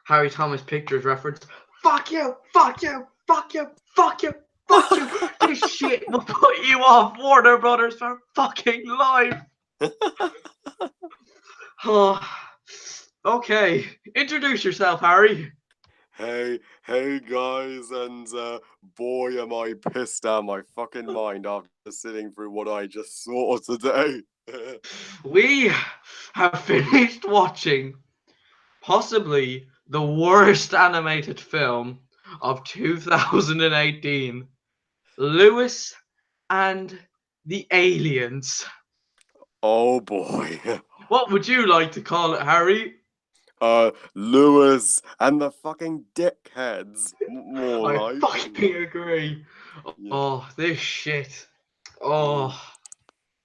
Harry Thomas Pictures reference. Fuck you, fuck you, fuck you, fuck you, fuck you. This shit will put you off Warner Brothers for fucking life. Oh, okay, introduce yourself, Harry. Hey guys, and boy, am I pissed out of my fucking mind after sitting through what I just saw today. We have finished watching possibly the worst animated film of 2018, Lewis and the Aliens. Oh boy. What would you like to call it, Harry? Lewis and the fucking dickheads. More I like. fucking agree. Yeah. Oh, this shit. Mm. Oh,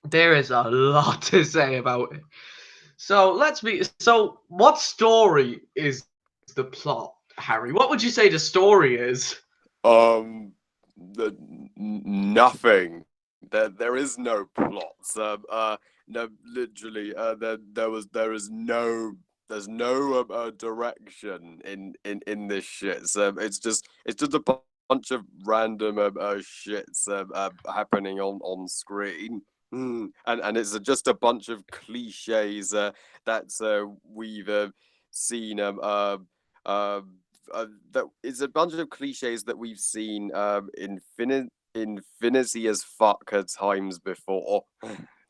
there is a lot to say about it. So let's be. So, what story is the plot, Harry? What would you say the story is? Um, the, Nothing. There is no plots. No, literally. There is no. There's no direction in this shit. So it's just a bunch of random shits happening on screen. And it's just a bunch of cliches that we've seen uh, that it's a bunch of cliches that we've seen infinity as fuck at times before.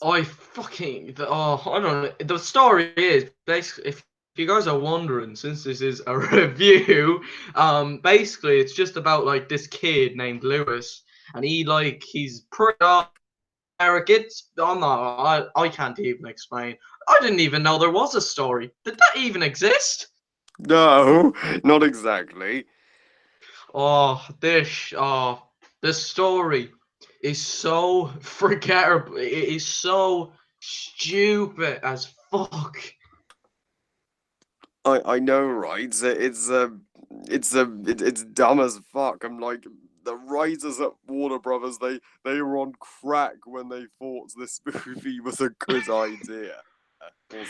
I don't know. The story is basically, if you guys are wondering, since this is a review, basically it's just about like this kid named Lewis, and he's pretty arrogant. I can't even explain. I didn't even know there was a story. Did that even exist? No, not exactly. Oh, the story is so forgettable. It is so stupid as fuck. I know, right? It's dumb as fuck. I'm like, the writers at Warner Brothers, they were on crack when they thought this movie was a good idea or And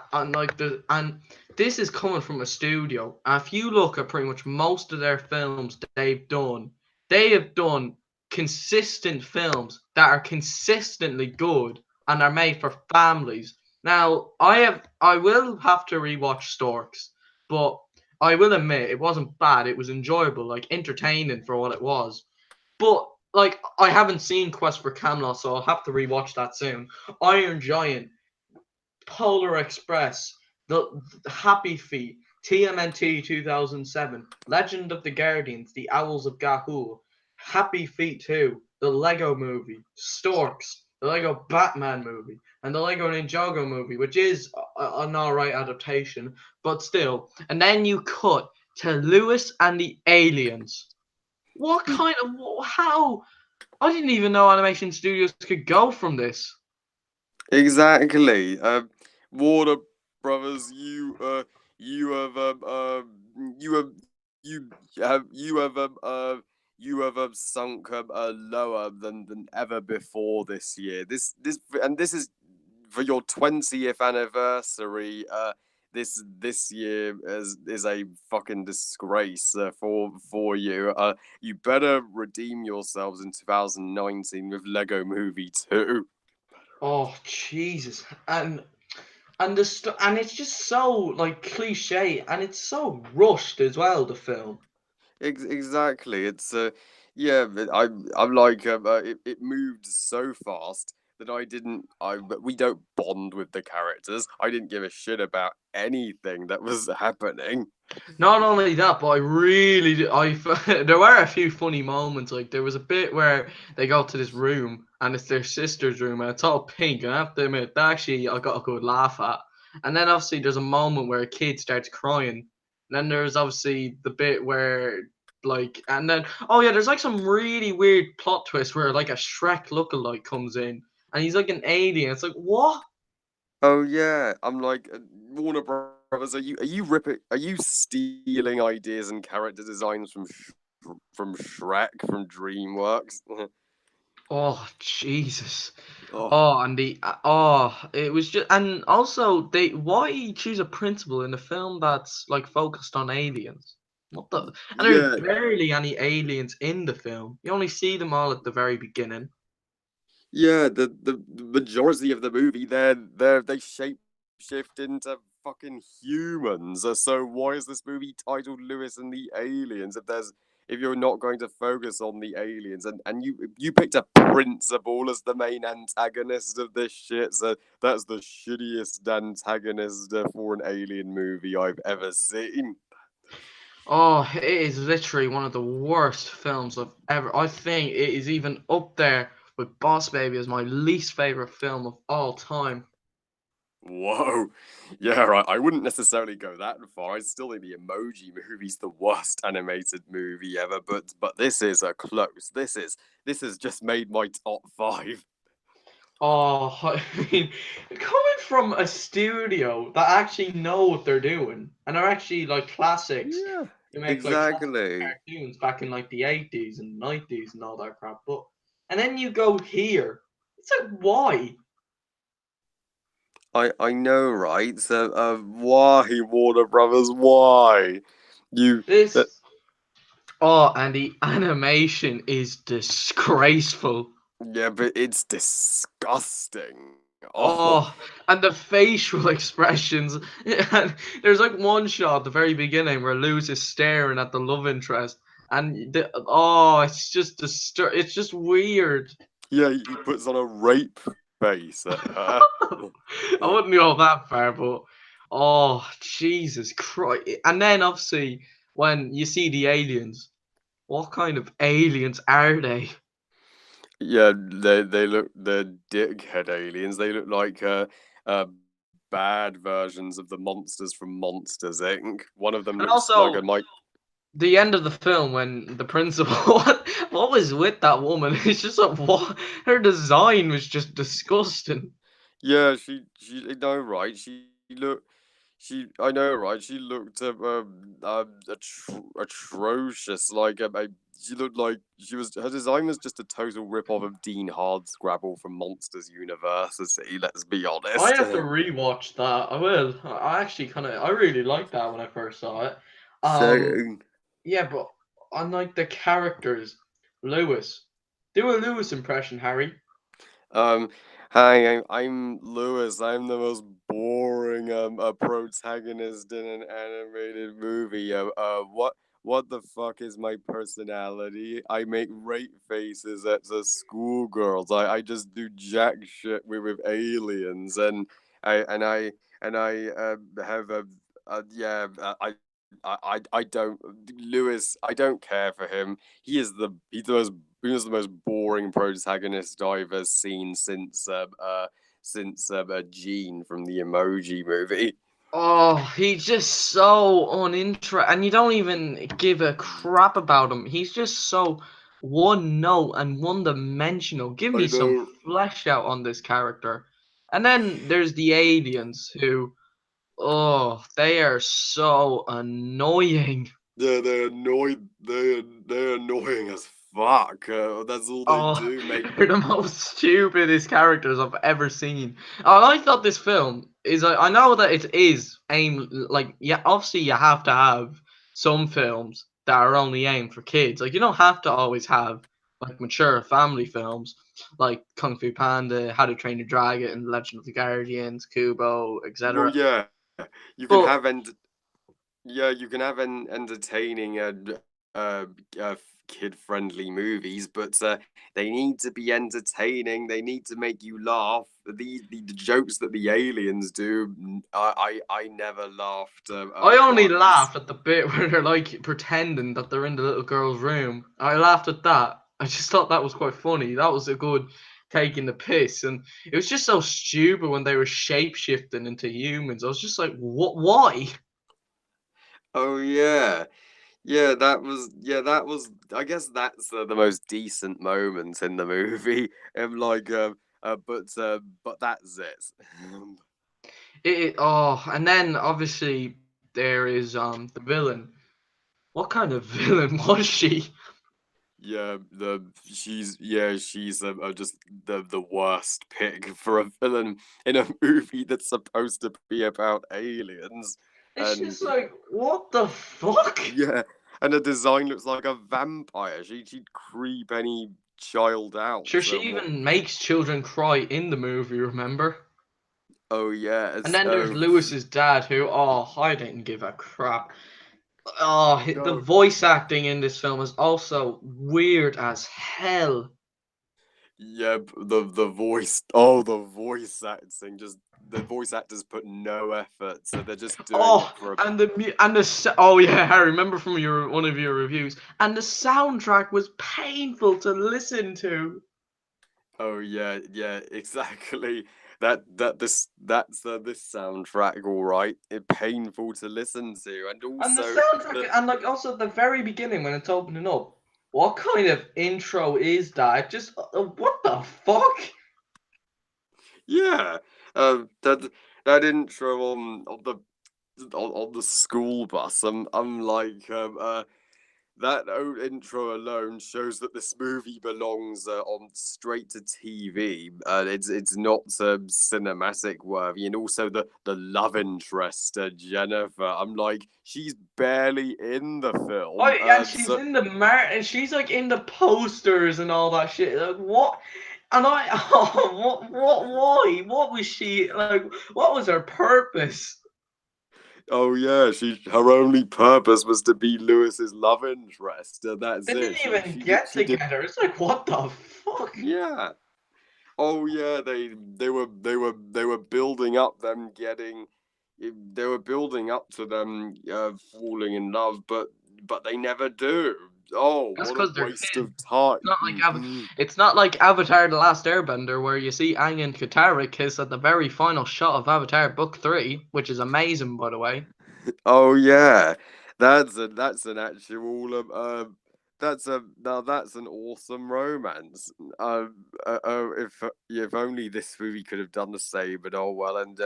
something. this is coming from a studio. And if you look at pretty much most of their films they have done consistent films that are consistently good and are made for families. Now, I will have to rewatch Storks, but I will admit it wasn't bad. It was enjoyable, like entertaining for what it was. But like I haven't seen Quest for Camelot, so I'll have to rewatch that soon. Iron Giant, Polar Express, the Happy Feet, TMNT 2007, Legend of the Guardians, The Owls of Ga'Hoole, Happy Feet 2, the Lego Movie, Storks, the Lego Batman movie, and the Lego Ninjago movie, which is an alright adaptation, but still. And then you cut to Lewis and the Aliens. What kind of how? I didn't even know animation studios could go from this. Exactly. Warner Brothers, you have you have sunk lower than ever before this year. This is for your 20th anniversary. This year is a fucking disgrace for you. You better redeem yourselves in 2019 with Lego Movie 2. Oh Jesus! And it's just so like cliche, and it's so rushed as well. The film. Exactly. It's yeah, but I'm like it moved so fast that I didn't I but we don't bond with the characters. I didn't give a shit about anything that was happening. Not only that, but I really I there were a few funny moments. Like there was a bit where they go to this room and it's their sister's room and it's all pink. And I have to admit, that actually I got a good laugh at. And then obviously there's a moment where a kid starts crying. And then there's obviously the bit where like and then oh yeah, there's like some really weird plot twist where like a Shrek lookalike comes in and he's like an alien. It's like what? Oh yeah, I'm like Warner Brothers. Are you stealing ideas and character designs from Shrek from DreamWorks? Oh Jesus. Oh, Oh, and it was just, and also why choose a principal in a film that's like focused on aliens? What the? And there's yeah, barely any aliens in the film. You only see them all at the very beginning. yeah. The majority of the movie, they shape shift into fucking humans. So why is this movie titled Lewis and the Aliens? If you're not going to focus on the aliens, and you picked a principal as the main antagonist of this shit, so that's the shittiest antagonist for an alien movie I've ever seen. Oh, it is literally one of the worst films I've ever. I think it is even up there with Boss Baby as my least favorite film of all time. Whoa. Yeah, right. I wouldn't necessarily go that far. I still think the Emoji Movie's the worst animated movie ever, but this is a close. This has just made my top five. Oh, I mean, coming from a studio that actually know what they're doing and are actually like classics, Yeah, they make like classic exactly. cartoons back in like the 80s and 90s and all that crap. But and then you go here, it's like why I know, right? So, why Warner Brothers? Why you? That this? Oh, and the animation is disgraceful. Yeah, but it's disgusting. Oh, Oh, and the facial expressions. And there's like one shot at the very beginning where Luz is staring at the love interest, and it's just it's just weird. yeah, he puts on a rape face at her. I wouldn't go that far, but oh Jesus Christ! And then obviously when you see the aliens, what kind of aliens are they? Yeah, they look they're dickhead aliens. They look like uh bad versions of the monsters from Monsters Inc. One of them And looks like a also Mike. the end of the film when the principal what was with that woman? It's just like what her design was just disgusting. Yeah, she no right. She looked she I know right. She looked atrocious. She looked like she was her design was just a total rip off of Dean Hardscrabble from Monsters University. Let's be I honest. have to rewatch that. I will. I actually kind of I really liked that when I first saw it. Um So yeah, but unlike the characters, Lewis. Do a Lewis impression, Harry. Um, hi, I'm Lewis. I'm the most boring a protagonist in an animated movie. What the fuck is my personality? I make rape faces at the schoolgirls. I just do jack shit with aliens, and I have I don't Lewis. I don't care for him. He's the most boring protagonist I've ever seen since Gene from the Emoji Movie. Oh, he's just so uninteresting, and you don't even give a crap about him. He's just so one note and one dimensional. Give I me some know flesh out on this character. And then there's the aliens who, oh, they are so annoying. they're annoying as fuck. That's all they Oh, do. Make they're the most stupidest characters I've ever seen. And I thought this film is. I know that it is aimed like yeah. Obviously, you have to have some films that are only aimed for kids. Like you don't have to always have like mature family films like Kung Fu Panda, How to Train Your Dragon, Legend of the Guardians, Kubo, well, etc. yeah, you can But have yeah, you can have entertaining uh, uh kid-friendly movies, but they need to be entertaining. They need to make you laugh. The jokes that the aliens do, I never laughed I only once. laughed at the bit where they're like pretending that they're in the little girl's room. I laughed at that. I just thought that was quite funny. That was a good taking the piss, and it was just so stupid when they were shape shifting into humans. I was just like, what? Why? Oh yeah. That was. I guess that's the most decent moment in the movie. But that's it. Oh, and then obviously there is the villain. What kind of villain was she? she's just the worst pick for a villain in a movie that's supposed to be about aliens, It's and just like, what the fuck? yeah, and the design looks like a vampire. She'd creep any child out. Sure, she So what? even makes children cry in the movie, remember? Oh yeah, And it's then there's Lewis's dad, who, oh, I didn't give a crap. Oh, the no. voice acting in this film is also weird as hell. Yep, the voice. Oh, the voice acting. Just the voice actors put no effort, so they're just doing it Oh, for a. and oh yeah, I remember from one of your reviews. And the soundtrack was painful to listen to. Oh yeah, exactly. That's this soundtrack, all right. It painful to listen to, and And the also soundtrack, the and like also at the very beginning when it's opening up, what kind of intro is that? Just what the fuck? yeah, that intro on the school bus. I'm like that intro alone shows that this movie belongs on straight to TV. It's not cinematic worthy, and also the love interest, Jennifer. I'm like, she's barely in the Oh, film. and she's in the and she's like in the posters and all that shit. Like, what? And I, oh, why? What was she like? What was her purpose? Oh yeah, her only purpose was to be Lewis's love interest. That's They it. didn't She even she did get she did together. It's like, what the fuck? yeah. Oh yeah, they were building up them getting they were building up to them falling in love, but they never do. Oh, That's what a because they're waste kids. of time. It's not like Avatar: The Last Airbender, where you see Aang and Katara kiss at the very final shot of Avatar Book 3, which is amazing, by the way. Oh yeah, that's an actual that's an awesome romance. If only this movie could have done the same. But oh well, and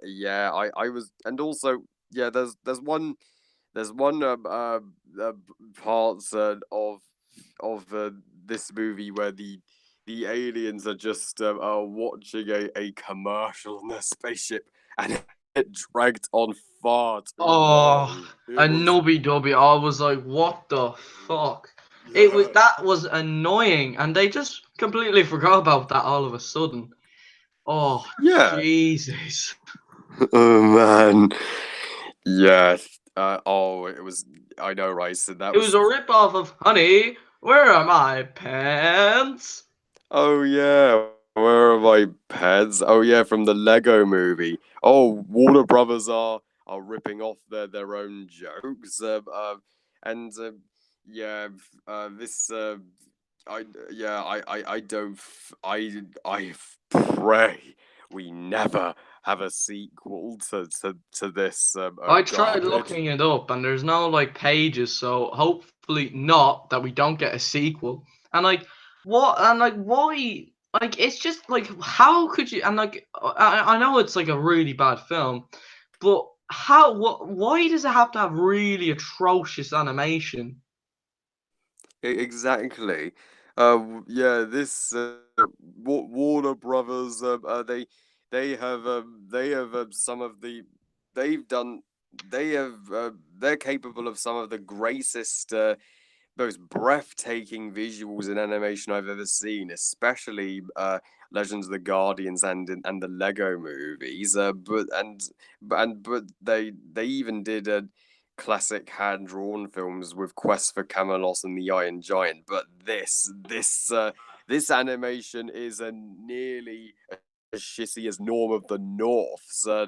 yeah, I was, and also yeah, there's one parts of this movie where the aliens are just watching a commercial in their spaceship, and it dragged on far too Oh, long. a It was nubby dubby. I was like, what the fuck? yeah, That was annoying, and they just completely forgot about that all of a sudden. Oh, yeah. Jesus. Oh man, yeah. Oh, it was. I know, right? So that It was was. a rip-off of Honey, Where Are My Pants? Oh yeah, where are my pets? Oh yeah, from the Lego Movie. Oh, Warner Brothers are ripping off their own jokes. And yeah, this I don't I pray we never have a sequel to this I tried garbage. looking it up, and there's no like pages, so hopefully not that we don't get a sequel. And like, what? And like, why? Like, it's just like, how could you? And like, I know it's like a really bad film, but how? What? Why does it have to have really atrocious animation? Exactly. Yeah, this Warner Brothers. They have some of the they've done. They're capable of some of the greatest, most breathtaking visuals in animation I've ever seen, especially Legends of the Guardians and the Lego movies. But they even did a classic hand drawn films with Quest for Camelot and the Iron Giant. But this animation is a nearly as shitty as Norm of the North. So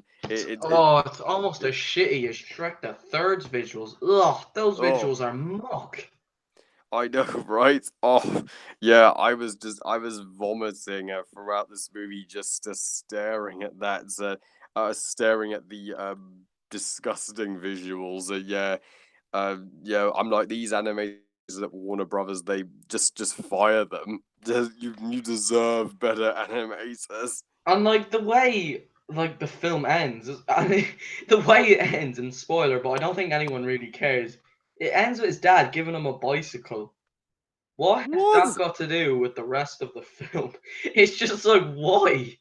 Oh, it's almost as shitty as Shrek the Third's visuals. Ugh, those oh, visuals are muck. I know, right? Oh, yeah. I was vomiting throughout this movie, just staring at staring at the disgusting visuals. Yeah. I'm like, these animators at Warner Brothers. They just fire them. You deserve better animators. And like the way like the film ends, I mean, the way it ends, and spoiler, but I don't think anyone really cares. It ends with his dad giving him a bicycle. What has What? that got to do with the rest of the film? It's just like, why?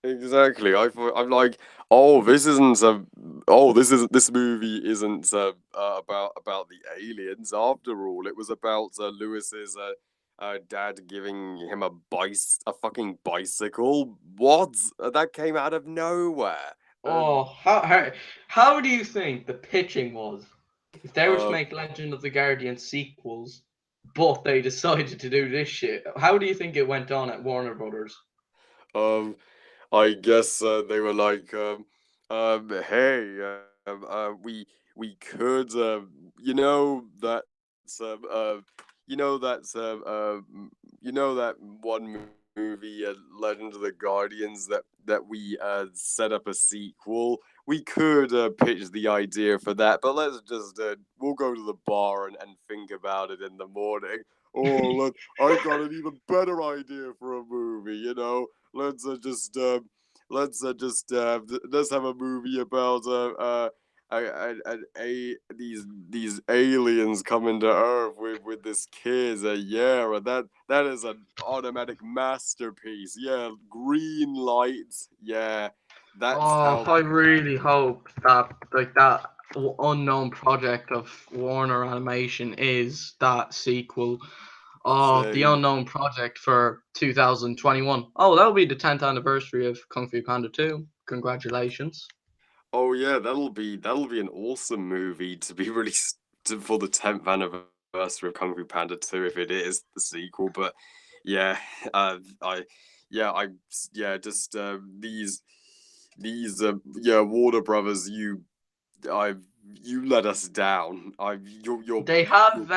Exactly. I'm like, oh, this isn't a, oh, this movie isn't about the aliens. After all, it was about Lewis's dad giving him a fucking bicycle. What? That came out of nowhere. Oh, how do you think the pitching was? If they were to Uh, make Legend of the Guardian sequels, but they decided to do this shit, how do you think it went on at Warner Brothers? um, I guess they were like, hey, we could, you know that, um, uh, you know that's, you know that one movie, Legend of the Guardians, that we set up a sequel. We could pitch the idea for that, but let's just we'll go to the bar and think about it in the morning. Oh, look, I got an even better idea for a movie. Let's let's have a movie about these aliens coming to Earth with this kid. Yeah, and that is an automatic masterpiece. Yeah, green lights. Yeah, that's Oh, how. I really hope that like that unknown project of Warner Animation is that sequel of the Same. unknown project for 2021. Oh, that'll be the 10th anniversary of Kung Fu Panda 2. Congratulations. Oh yeah, that'll be an awesome movie to be released for the 10th anniversary of Kung Fu Panda 2 if it is the sequel. But yeah, I yeah I yeah just these yeah Warner Brothers, I you let us down. They You're have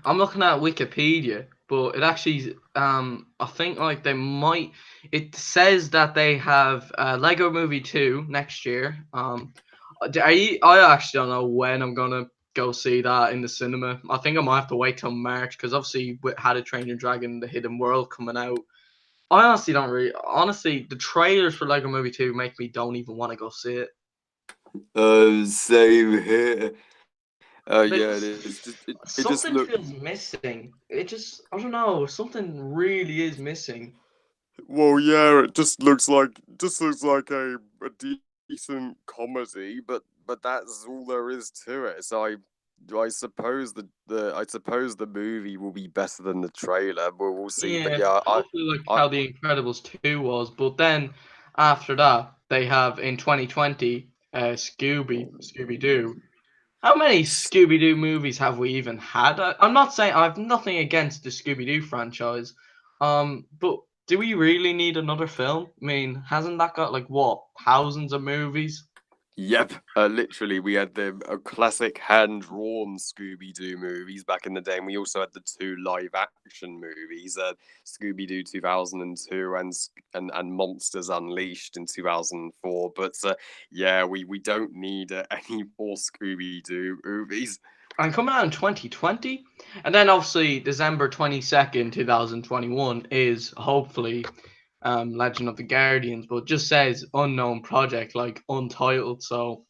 I'm looking at Wikipedia, but it actually I think like they might it says that they have Lego Movie 2 next year. I actually don't know when I'm gonna go see that in the cinema. I think I might have to wait till March because obviously with How to Train Your Dragon: The Hidden World coming out. I honestly don't really honestly the trailers for Lego Movie 2 make me don't even want to go see it. same here. Like Yeah, it is. It just something look. feels missing. It just I don't know, something really is missing. Well, yeah, it just looks like a decent comedy, but that's all there is to it. So I suppose the movie will be better than the trailer, but we'll see. But Yeah, yeah, hopefully like I how The Incredibles 2 was, but then after that they have in 2020 Scooby Doo. How many Scooby Doo movies have we even had? I'm not saying I have nothing against the Scooby Doo franchise, but do we really need another film? I mean, hasn't that got like what thousands of movies? Yep, literally, we had the classic hand-drawn Scooby-Doo movies back in the day, and we also had the two live-action movies, Scooby-Doo 2002 and Monsters Unleashed in 2004. But yeah, we don't need any more Scooby-Doo movies. And coming out in 2020, and then obviously December 22nd, 2021 is hopefully Legend of the Guardians, but it just says unknown project, like untitled. So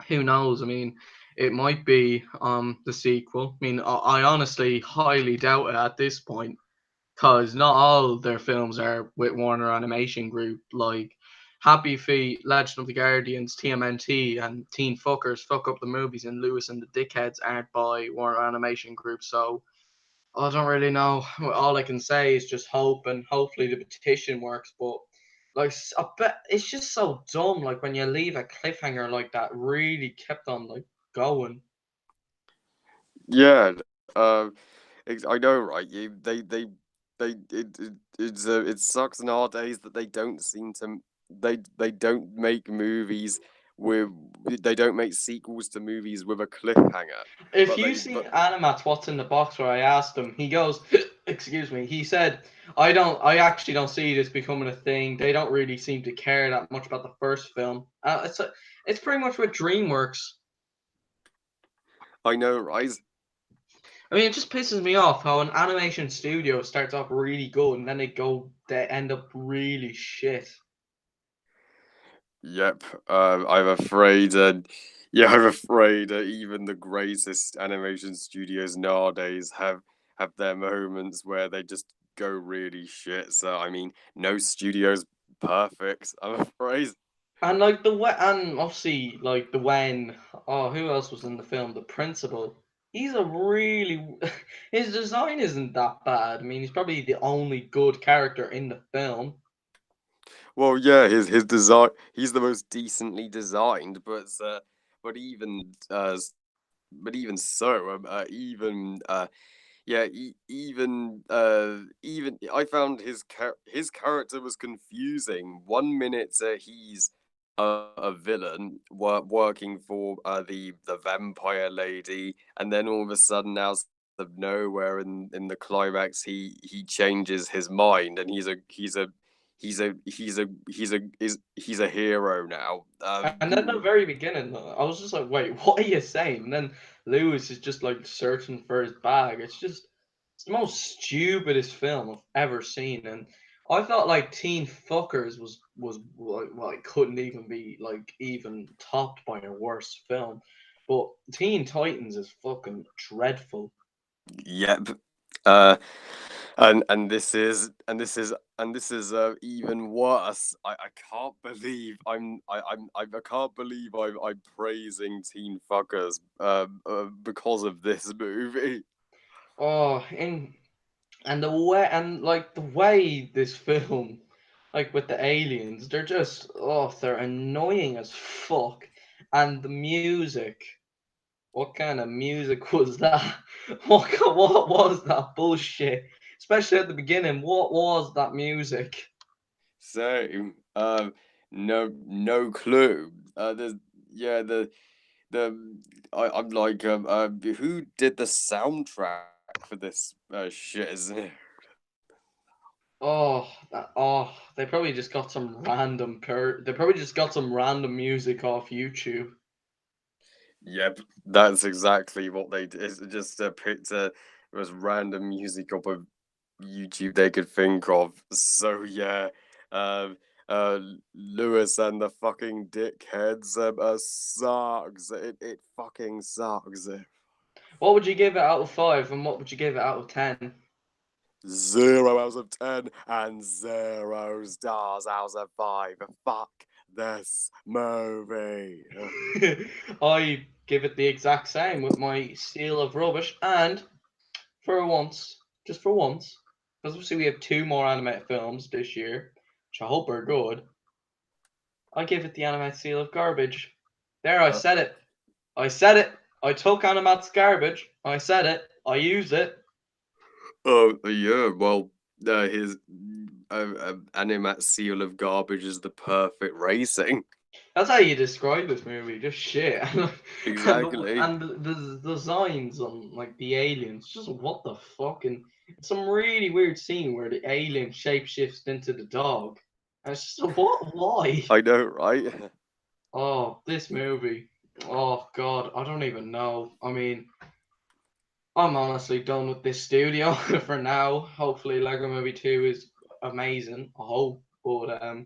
who knows? I mean, it might be the sequel. I mean, I honestly highly doubt it at this point because not all their films are with Warner Animation Group. Like Happy Feet, Legend of the Guardians, TMNT, and Teen Fuckers, Fuck Up the Movies, and Lewis and the Dickheads aren't by Warner Animation Group. So I don't really know. All I can say is just hope, and hopefully the petition works. But like, I bet it's just so dumb. Like when you leave a cliffhanger like that, really kept on like going. Yeah, uh, I know, right? It sucks nowadays that they don't make movies with they don't make sequels to movies with a cliffhanger, If but you they seen but Animat's What's in the Box, where I asked him, he goes, excuse me, he said, I actually don't see this becoming a thing. They don't really seem to care that much about the first film. It's pretty much with DreamWorks. I know, right? I mean, it just pisses me off how an animation studio starts off really good and then they end up really shit. Yep. I'm afraid. Yeah, I'm afraid even the greatest animation studios nowadays have their moments where they just go really shit. So I mean, no studio's perfect. I'm afraid. And like the way, and obviously like the when, oh, who else was in the film? The principal. He's a really his design isn't that bad. I mean, he's probably the only good character in the film. Well, yeah, his design. He's the most decently designed, but even but even so, yeah, even I found his character was confusing. One minute he's a villain working for the vampire lady, and then all of a sudden, out of nowhere, in the climax, he changes his mind, and he's a hero now. And at the very beginning, I was just like, wait, what are you saying? And then Lewis is just like searching for his bag. It's the most stupidest film I've ever seen. And I thought like Teen Fuckers was like, well, it couldn't even be like even topped by a worse film. But Teen Titans is fucking dreadful. Yep. Uh, and this is even worse. I can't believe I can't believe I'm praising Teen Fuckers because of this movie. Oh, and the way and like the way this film, like with the aliens, they're just they're annoying as fuck. And the music, what kind of music was that? What was that bullshit? Especially at the beginning, what was that music? Same. No clue. There's yeah the I'm like who did the soundtrack for this shit? Isn't it? They probably just got some they probably just got some random music off YouTube. Yep, that's exactly what they did. It's just picked most random music off of YouTube they could think of. So yeah, um, uh, Lewis and the fucking dickheads sucks. It fucking sucks. What would you give it out of 5 and what would you give it out of 10? 0 out of 10 and 0 stars out of 5. Fuck this movie. I give it the exact same with my seal of rubbish, and for once, just for once, because obviously we have two more animated films this year, which I hope are good, I give it the animated seal of garbage. There, I Uh, said it. I said it. I took Animat's garbage. I said it. I used it. Oh yeah, well, his Animat seal of garbage is the perfect racing. That's how you describe this movie. Just shit. Exactly. And the designs on like the aliens, just what the fuck? And some really weird scene where the alien shapeshifts into the dog. And it's just what? Why? I know, right? Oh, this movie. Oh god, I don't even know. I mean, I'm honestly done with this studio for now. Hopefully, Lego Movie 2 is amazing. I hope, but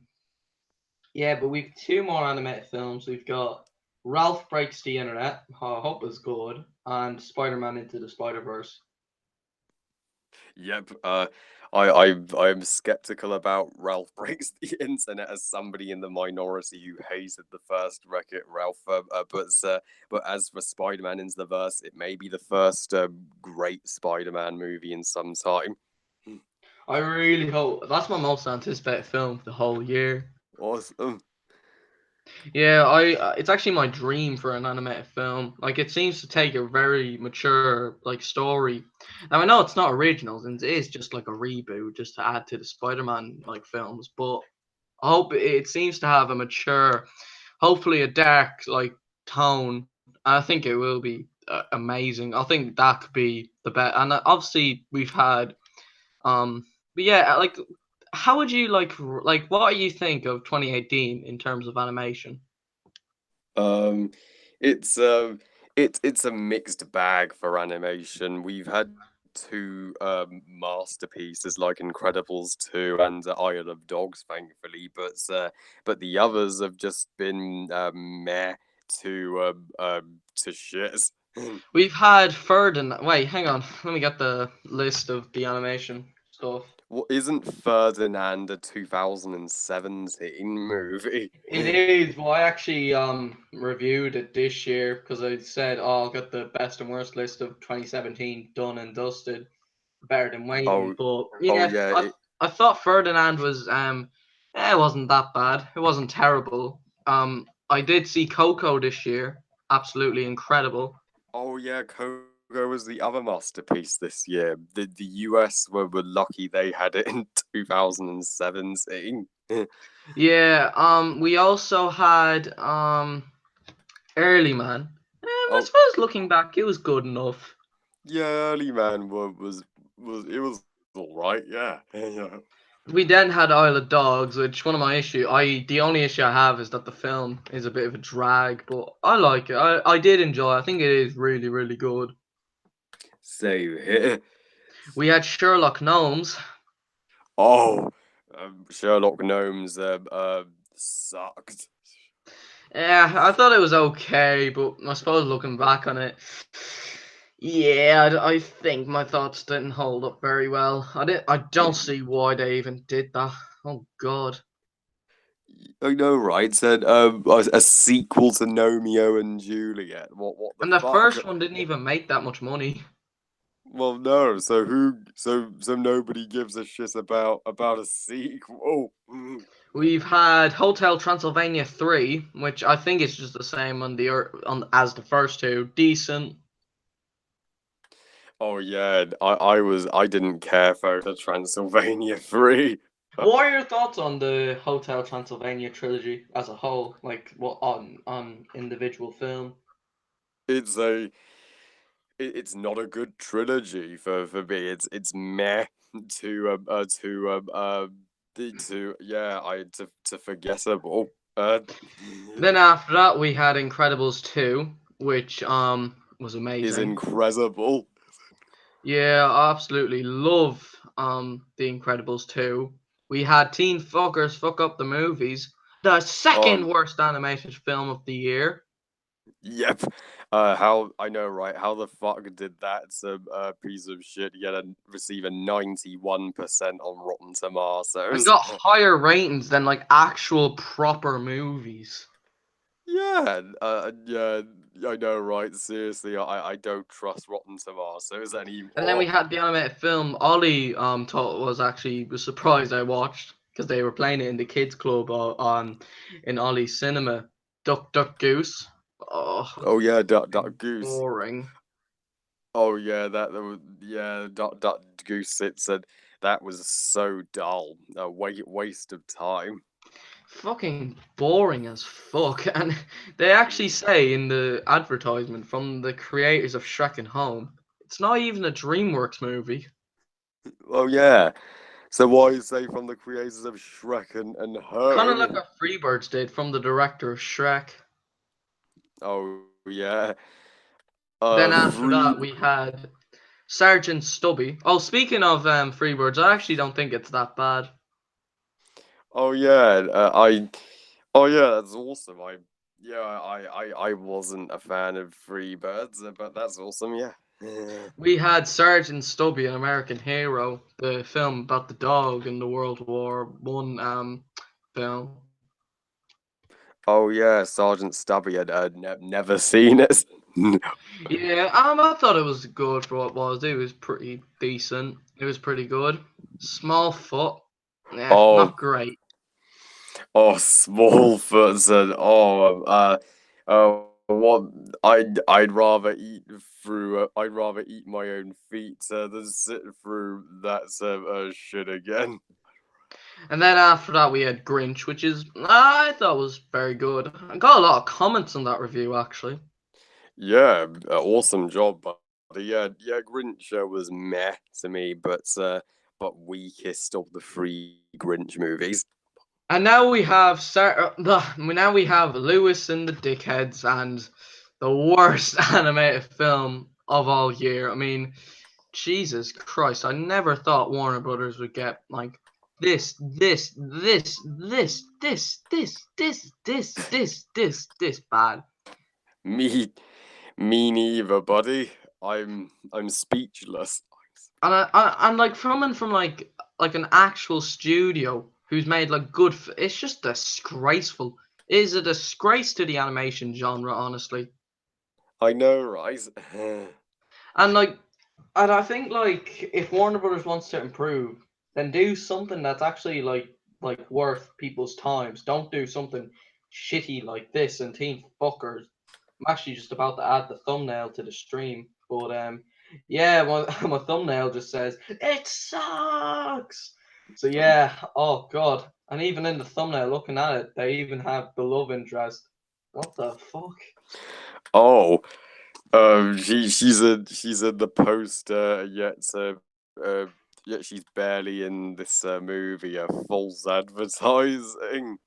yeah, but we've two more animated films. We've got Ralph Breaks the Internet, I hope is good, and Spider Man Into the Spider Verse. Yep. I'm skeptical about Ralph Breaks the Internet as somebody in the minority who hated the first Wreck-It Ralph. But as for Spider-Man Into the Verse, it may be the first great Spider-Man movie in some time. I really hope that's my most anticipated film of the whole year. Awesome. Yeah, it's actually my dream for an animated film. Like it seems to take a very mature like story. Now I know it's not original and it is just like a reboot just to add to the Spider-Man like films, but I hope it seems to have a mature, hopefully a dark like tone. I think it will be amazing. I think that could be the best. And obviously we've had but yeah, like how would you like what do you think of 2018 in terms of animation? Um, it's um, it's a mixed bag for animation. We've had two masterpieces like Incredibles 2 and Isle of Dogs, thankfully, but the others have just been meh to shit. We've had Ferdinand. Wait, hang on. Let me get the list of the animation stuff. Well, isn't Ferdinand a 2017 movie? It is. Well, I actually reviewed it this year because I said, "Oh, I'll get the best and worst list of 2017 done and dusted, better than waiting." Oh, But oh yeah, yeah, I thought Ferdinand was it wasn't that bad. It wasn't terrible. I did see Coco this year. Absolutely incredible. oh yeah, Coco was the other masterpiece this year. The US were lucky they had it in 2017. Yeah. We also had Early Man. I Oh suppose looking back, it was good enough. yeah, Early Man was it was all right. Yeah, yeah. We then had Isle of Dogs, which one of my issue. The only issue I have is that the film is a bit of a drag, but I like it. I did enjoy. I think it is really really good. Same here. We had Sherlock Gnomes. Oh, Sherlock Gnomes sucked. Yeah, I thought it was okay, but I suppose looking back on it, yeah, I think my thoughts didn't hold up very well. I don't see why they even did that. Oh God. I know, right? Said a sequel to Romeo and Juliet. What the And the fuck? first one didn't even make that much money. Well, no. So who? So nobody gives a shit about a sequel. We've had Hotel Transylvania 3, which I think is just the same on as the first two. Decent. Oh yeah, I didn't care for the Transylvania 3. What are your thoughts on the Hotel Transylvania trilogy as a whole? Like, what on individual film? It's it's not a good trilogy for me. It's meh to yeah I to forgettable. Then after that, we had Incredibles 2, which was Is amazing. incredible. Yeah, I absolutely love The Incredibles 2. We had Teen Fuckers Fuck Up the Movies, the second Um, worst animated film of the year. yep. How I know, right? How the fuck did that piece of shit receive a 91% on Rotten And Tomatoes? got higher ratings than like actual proper movies. Yeah, yeah, I know, right? Seriously, I don't trust Rotten Tomatoes And then we anymore. had the animated film Ollie thought was surprised I watched because they were playing it in the kids club in Ollie Cinema. Duck Duck Goose. Oh, Oh yeah, Duck fucking Goose. boring. Oh yeah, that was yeah, Duck Goose. It said that was so dull, a waste of time. Fucking boring as fuck. And they actually say in the advertisement from the creators of Shrek and Home, it's not even a DreamWorks movie. Oh yeah. So why is they from the creators of Shrek and Kind of like Home? what Freebirds did from the director of Shrek. Oh yeah. Then after Free. that, we had Sergeant Stubby. Oh, speaking of Freebirds, I actually don't think it's that bad. Oh yeah. Oh yeah, that's awesome. I wasn't a fan of Freebirds, but that's awesome. Yeah. We had Sergeant Stubby, an American Hero, the film about the dog in the World War One film. Oh yeah, Sergeant Stubby had never seen it. Yeah, I thought it was good for what it was. It was pretty decent. It was pretty good. Smallfoot, yeah, Oh not great. oh, Smallfoot and what I'd rather eat through. I'd rather eat my own feet than sit through that shit again. And then after that, we had Grinch, which is I thought was very good. I got a lot of comments on that review actually. Yeah, awesome job, but yeah, Grinch was meh to me, but weakest of the three Grinch movies. And now we have now we have Lewis and the Dickheads and the worst animated film of all year. I mean, Jesus Christ! I never thought Warner Brothers would get like this bad. Me, me neither, buddy. I'm speechless. And like from like an actual studio who's made like good. It's just disgraceful. It is a disgrace to the animation genre, honestly. I know, right? And like, and I think like if Warner Brothers wants to improve, then do something that's actually like worth people's times. Don't do something shitty like this and Teen Fuckers. I'm actually just about to add the thumbnail to the stream, but yeah, my thumbnail just says it sucks. So yeah, oh god, and even in the thumbnail, looking at it, they even have the love interest. What the fuck? Oh, she's in the poster, yet she's barely in this movie. False advertising.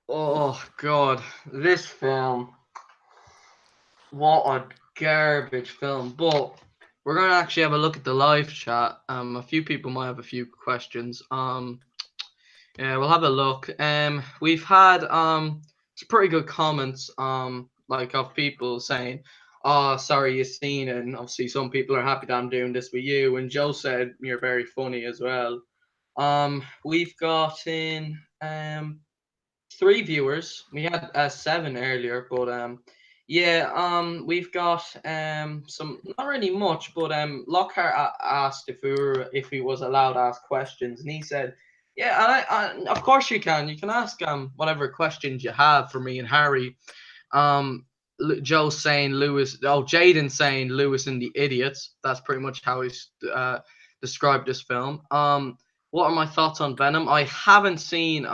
Oh god, this film. What a garbage film. But we're gonna actually have a look at the live chat. A few people might have a few questions. Yeah, we'll have a look. We've had some pretty good comments. Like of people saying, "Oh, sorry you seen it." And obviously, some people are happy that I'm doing this with you. And Joe said you're very funny as well. We've got in 3 viewers. We had 7 earlier, but yeah, we've got some not really much, but Lockhart asked if he was allowed to ask questions, and he said, yeah, of course you can. You can ask whatever questions you have for me and Harry. Um, Joe saying Jaden saying Lewis and the Idiots. That's pretty much how he's described this film. What are my thoughts on Venom? I haven't seen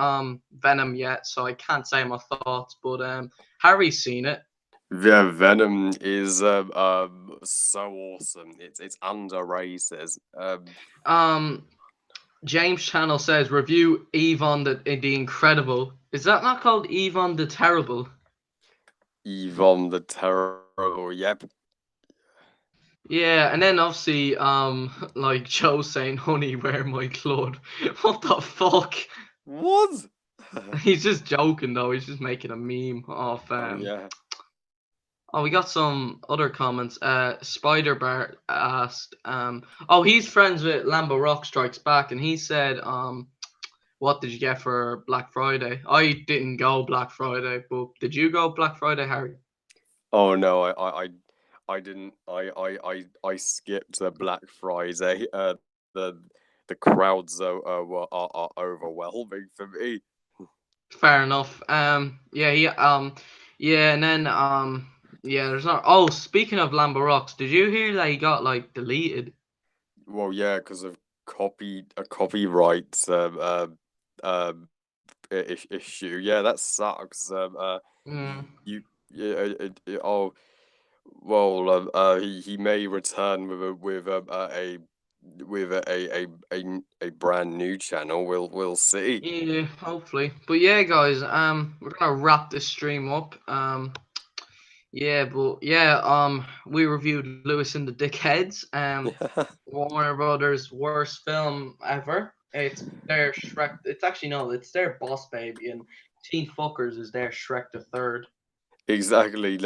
Venom yet, so I can't say my thoughts. But Harry's seen it. Yeah, Venom is so awesome. It's underrated. James Channel says review Yvonne the Incredible. Is that not called Yvonne the Terrible? Yvonne the Terrible. Yep. Yeah, and then obviously like Joe saying honey wear my clothes. What the fuck? What? He's just joking though. He's just making a meme of Oh yeah. Oh, we got some other comments. Spider Bar asked, oh, he's friends with Lambo Rock Strikes Back, and he said, what did you get for Black Friday? I didn't go Black Friday, but did you go Black Friday, Harry? Oh no, I didn't. I skipped the Black Friday. The the crowds are overwhelming for me. Fair enough. Yeah, yeah, and then yeah, there's not. Oh, speaking of Lambo Rocks, did you hear that he got like deleted? Well, yeah, because of copyright issue. Yeah, that sucks. Mm. You yeah. Oh well. He may return with a brand new channel. We'll see. Yeah, hopefully. But yeah, guys, we're gonna wrap this stream up. Yeah, but yeah, we reviewed Lewis and the Dickheads. Warner Brothers' worst film ever. It's their Shrek. It's actually no, it's their Boss Baby, and Teen Fuckers is their Shrek the Third. Exactly.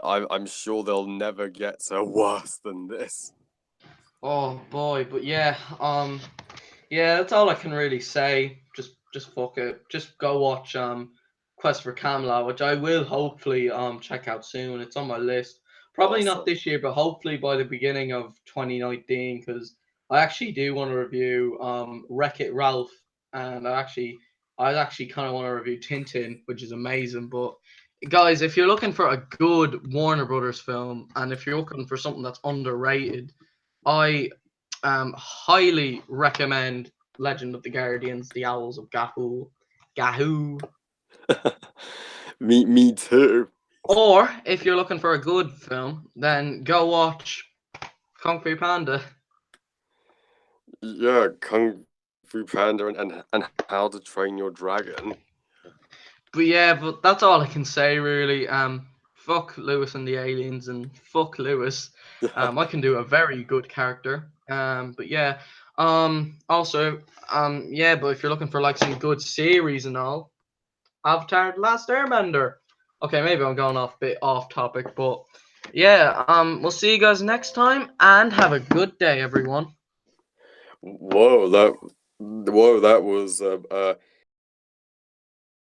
I'm sure they'll never get worse than this. Oh boy, but yeah, yeah, that's all I can really say. Just fuck it. Just go watch Quest for Camelot, which I will hopefully check out soon. It's on my list. Probably not Awesome. this year, but hopefully by the beginning of 2019, because I actually do want to review Wreck-It Ralph, and I actually kind of want to review Tintin, which is amazing. But guys, if you're looking for a good Warner Brothers film, and if you're looking for something that's underrated, I highly recommend Legend of the Guardians, The Owls of Gahul. Gahoo. Me too. Or if you're looking for a good film, then go watch Kung Fu Panda. Yeah, Kung Fu Panda and How to Train Your Dragon. But yeah, but that's all I can say really. fuck Lewis and the aliens and fuck Lewis. I can do a very good character. But yeah. Also, yeah. But if you're looking for like some good series and all, Avatar: The Last Airbender. Okay, maybe I'm going off a bit off topic, but yeah. We'll see you guys next time, and have a good day, everyone. Whoa, that was